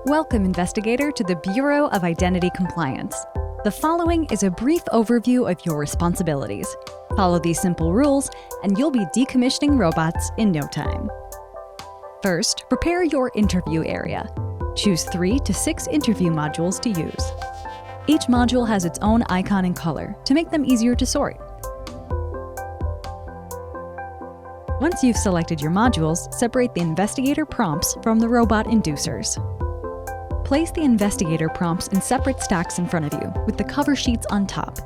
Welcome, investigator, to the Bureau of Identity Compliance. The following is a brief overview of your responsibilities. Follow these simple rules, and you'll be decommissioning robots in no time. First, prepare your interview area. Choose 3 to 6 interview modules to use. Each module has its own icon and color to make them easier to sort. Once you've selected your modules, separate the investigator prompts from the robot inducers. Place the investigator prompts in separate stacks in front of you, with the cover sheets on top.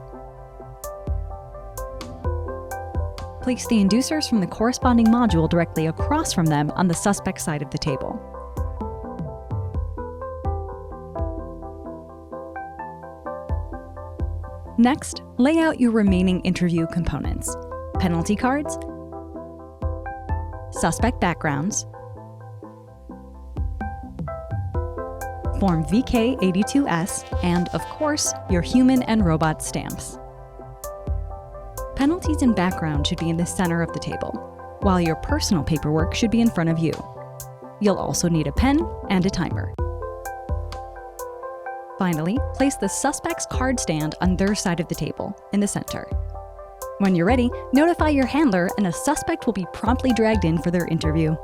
Place the inducers from the corresponding module directly across from them on the suspect side of the table. Next, lay out your remaining interview components: penalty cards, suspect backgrounds, Form VK82S, and, of course, your human and robot stamps. Penalties and background should be in the center of the table, while your personal paperwork should be in front of you. You'll also need a pen and a timer. Finally, place the suspect's card stand on their side of the table, in the center. When you're ready, notify your handler and a suspect will be promptly dragged in for their interview.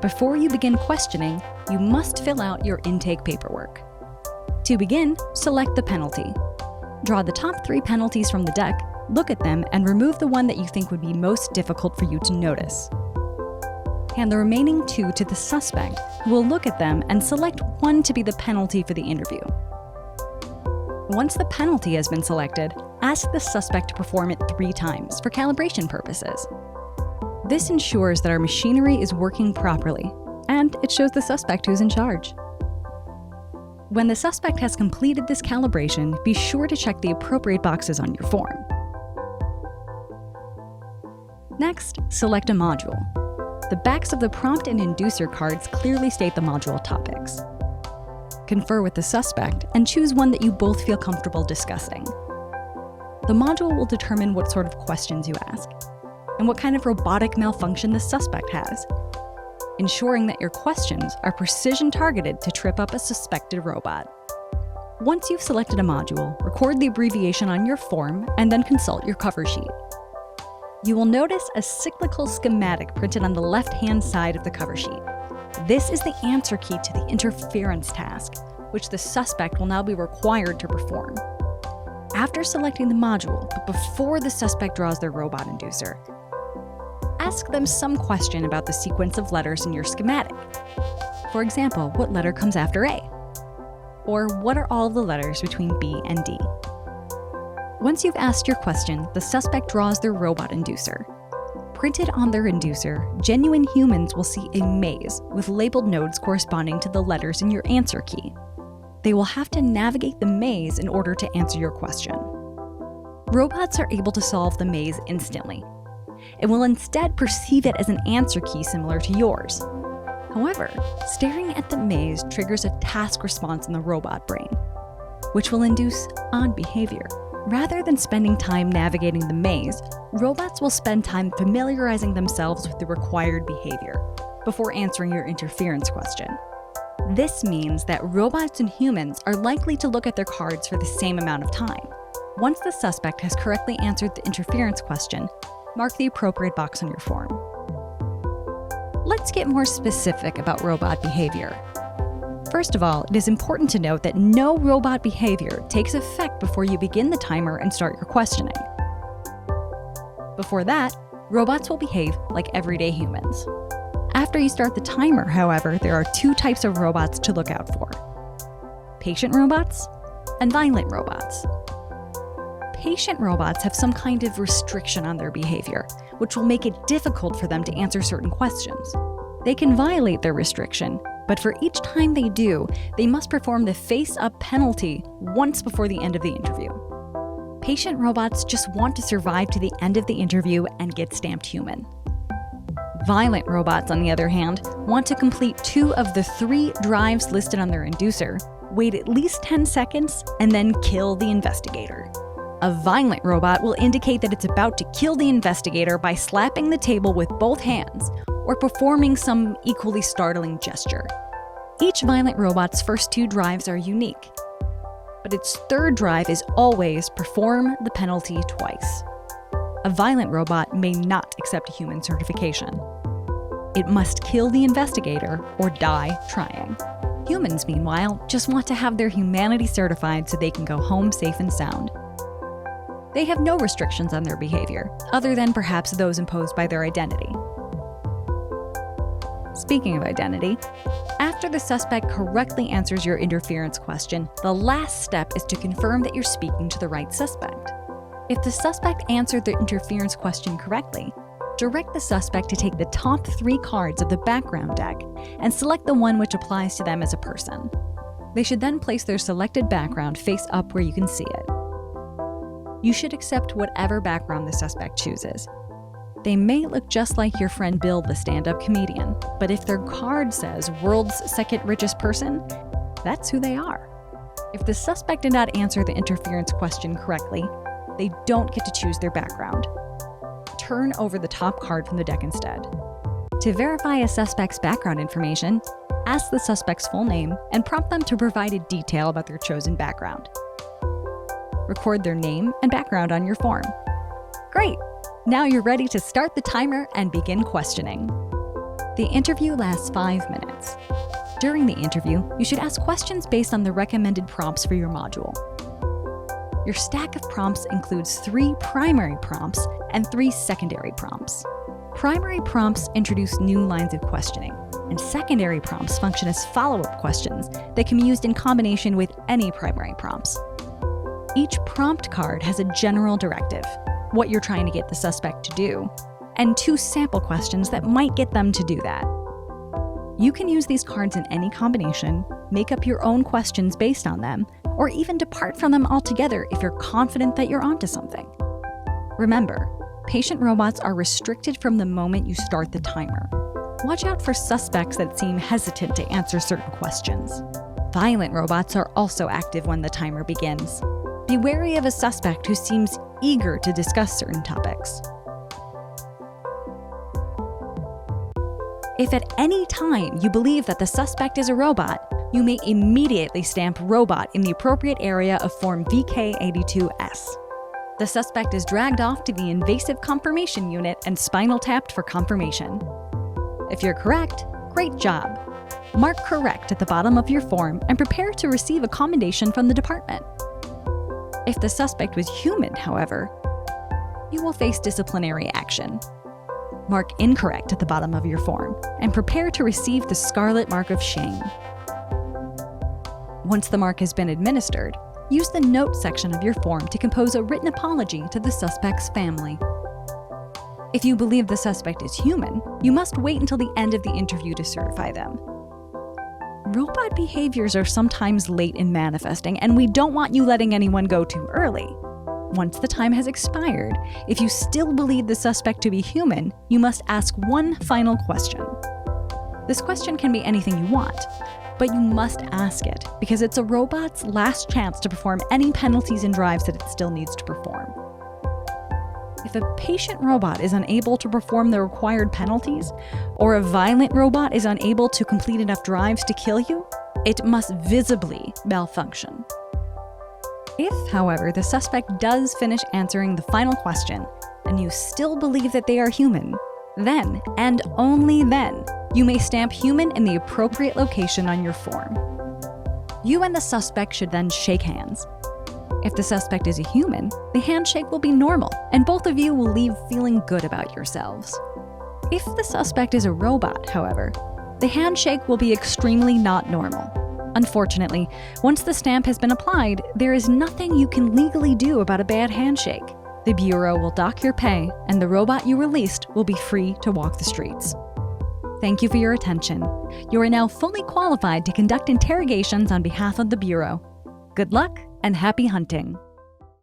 Before you begin questioning, you must fill out your intake paperwork. To begin, select the penalty. Draw the top 3 penalties from the deck, look at them, and remove the one that you think would be most difficult for you to notice. Hand the remaining 2 to the suspect, who will look at them and select one to be the penalty for the interview. Once the penalty has been selected, ask the suspect to perform it 3 times for calibration purposes. This ensures that our machinery is working properly, and it shows the suspect who's in charge. When the suspect has completed this calibration, be sure to check the appropriate boxes on your form. Next, select a module. The backs of the prompt and inducer cards clearly state the module topics. Confer with the suspect and choose one that you both feel comfortable discussing. The module will determine what sort of questions you ask and what kind of robotic malfunction the suspect has, ensuring that your questions are precision targeted to trip up a suspected robot. Once you've selected a module, record the abbreviation on your form and then consult your cover sheet. You will notice a cyclical schematic printed on the left-hand side of the cover sheet. This is the answer key to the interference task, which the suspect will now be required to perform. After selecting the module, but before the suspect draws their robot inducer, ask them some question about the sequence of letters in your schematic. For example, what letter comes after A? Or what are all the letters between B and D? Once you've asked your question, the suspect draws their robot inducer. Printed on their inducer, genuine humans will see a maze with labeled nodes corresponding to the letters in your answer key. They will have to navigate the maze in order to answer your question. Robots are able to solve the maze instantly. It will instead perceive it as an answer key similar to yours. However, staring at the maze triggers a task response in the robot brain, which will induce odd behavior. Rather than spending time navigating the maze, robots will spend time familiarizing themselves with the required behavior before answering your interference question. This means that robots and humans are likely to look at their cards for the same amount of time. Once the suspect has correctly answered the interference question, mark the appropriate box on your form. Let's get more specific about robot behavior. First of all, it is important to note that no robot behavior takes effect before you begin the timer and start your questioning. Before that, robots will behave like everyday humans. After you start the timer, however, there are 2 types of robots to look out for: patient robots and violent robots. Patient robots have some kind of restriction on their behavior, which will make it difficult for them to answer certain questions. They can violate their restriction, but for each time they do, they must perform the face-up penalty once before the end of the interview. Patient robots just want to survive to the end of the interview and get stamped human. Violent robots, on the other hand, want to complete 2 of the 3 drives listed on their inducer, wait at least 10 seconds, and then kill the investigator. A violent robot will indicate that it's about to kill the investigator by slapping the table with both hands, or performing some equally startling gesture. Each violent robot's first 2 drives are unique, but its third drive is always perform the penalty twice. A violent robot may not accept human certification. It must kill the investigator or die trying. Humans, meanwhile, just want to have their humanity certified so they can go home safe and sound. They have no restrictions on their behavior, other than perhaps those imposed by their identity. Speaking of identity, after the suspect correctly answers your interference question, the last step is to confirm that you're speaking to the right suspect. If the suspect answered the interference question correctly, direct the suspect to take the top 3 cards of the background deck and select the one which applies to them as a person. They should then place their selected background face up where you can see it. You should accept whatever background the suspect chooses. They may look just like your friend Bill, the stand-up comedian, but if their card says world's second richest person, that's who they are. If the suspect did not answer the interference question correctly, they don't get to choose their background. Turn over the top card from the deck instead. To verify a suspect's background information, ask the suspect's full name and prompt them to provide a detail about their chosen background. Record their name and background on your form. Great! Now you're ready to start the timer and begin questioning. The interview lasts 5 minutes. During the interview, you should ask questions based on the recommended prompts for your module. Your stack of prompts includes 3 primary prompts and 3 secondary prompts. Primary prompts introduce new lines of questioning, and secondary prompts function as follow-up questions that can be used in combination with any primary prompts. Each prompt card has a general directive, what you're trying to get the suspect to do, and 2 sample questions that might get them to do that. You can use these cards in any combination, make up your own questions based on them, or even depart from them altogether if you're confident that you're onto something. Remember, patient robots are restricted from the moment you start the timer. Watch out for suspects that seem hesitant to answer certain questions. Violent robots are also active when the timer begins. Be wary of a suspect who seems eager to discuss certain topics. If at any time you believe that the suspect is a robot, you may immediately stamp robot in the appropriate area of Form VK82S. The suspect is dragged off to the invasive confirmation unit and spinal tapped for confirmation. If you're correct, great job. Mark correct at the bottom of your form and prepare to receive a commendation from the department. If the suspect was human, however, you will face disciplinary action. Mark incorrect at the bottom of your form and prepare to receive the scarlet mark of shame. Once the mark has been administered, use the note section of your form to compose a written apology to the suspect's family. If you believe the suspect is human, you must wait until the end of the interview to certify them. Robot behaviors are sometimes late in manifesting, and we don't want you letting anyone go too early. Once the time has expired, if you still believe the suspect to be human, you must ask one final question. This question can be anything you want, but you must ask it because it's a robot's last chance to perform any penalties and drives that it still needs to perform. If a patient robot is unable to perform the required penalties, or a violent robot is unable to complete enough drives to kill you, it must visibly malfunction. If, however, the suspect does finish answering the final question, and you still believe that they are human, then, and only then, you may stamp human in the appropriate location on your form. You and the suspect should then shake hands. If the suspect is a human, the handshake will be normal, and both of you will leave feeling good about yourselves. If the suspect is a robot, however, the handshake will be extremely not normal. Unfortunately, once the stamp has been applied, there is nothing you can legally do about a bad handshake. The Bureau will dock your pay, and the robot you released will be free to walk the streets. Thank you for your attention. You are now fully qualified to conduct interrogations on behalf of the Bureau. Good luck and happy hunting.